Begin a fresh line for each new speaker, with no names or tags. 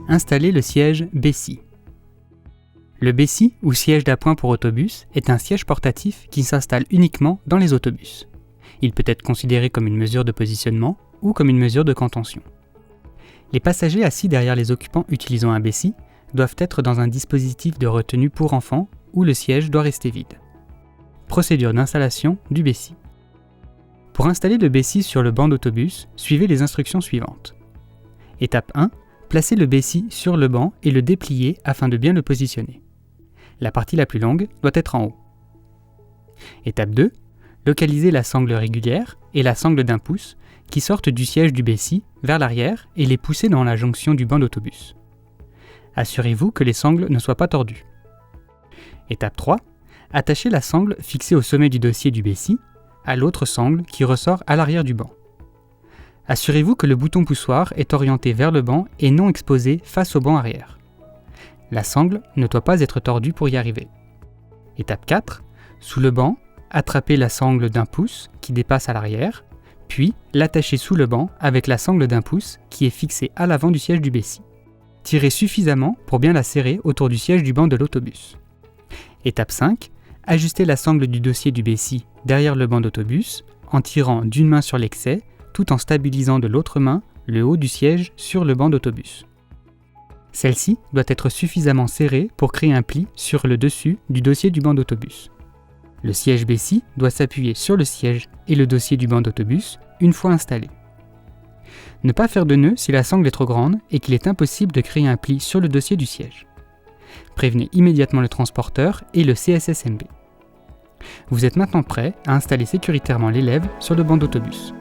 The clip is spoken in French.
Installer le siège Bessie. Le Bessie, ou siège d'appoint pour autobus, est un siège portatif qui s'installe uniquement dans les autobus. Il peut être considéré comme une mesure de positionnement ou comme une mesure de contention. Les passagers assis derrière les occupants utilisant un Bessie doivent être dans un dispositif de retenue pour enfants où le siège doit rester vide. Procédure d'installation du Bessie. Pour installer le Bessie sur le banc d'autobus, suivez les instructions suivantes. Étape 1. Placez le Bessie sur le banc et le déplier afin de bien le positionner. La partie la plus longue doit être en haut. Étape 2. Localisez la sangle régulière et la sangle d'1 pouce qui sortent du siège du Bessie vers l'arrière et les poussez dans la jonction du banc d'autobus. Assurez-vous que les sangles ne soient pas tordues. Étape 3. Attachez la sangle fixée au sommet du dossier du Bessie à l'autre sangle qui ressort à l'arrière du banc. Assurez-vous que le bouton poussoir est orienté vers le banc et non exposé face au banc arrière. La sangle ne doit pas être tordue pour y arriver. Étape 4. Sous le banc, attrapez la sangle d'1 pouce qui dépasse à l'arrière, puis l'attachez sous le banc avec la sangle d'1 pouce qui est fixée à l'avant du siège du Bessie. Tirez suffisamment pour bien la serrer autour du siège du banc de l'autobus. Étape 5. Ajustez la sangle du dossier du Bessie derrière le banc d'autobus en tirant d'une main sur l'excès tout en stabilisant de l'autre main le haut du siège sur le banc d'autobus. Celle-ci doit être suffisamment serrée pour créer un pli sur le dessus du dossier du banc d'autobus. Le siège Bessie doit s'appuyer sur le siège et le dossier du banc d'autobus une fois installé. Ne pas faire de nœud si la sangle est trop grande et qu'il est impossible de créer un pli sur le dossier du siège. Prévenez immédiatement le transporteur et le CSSMB. Vous êtes maintenant prêt à installer sécuritairement l'élève sur le banc d'autobus.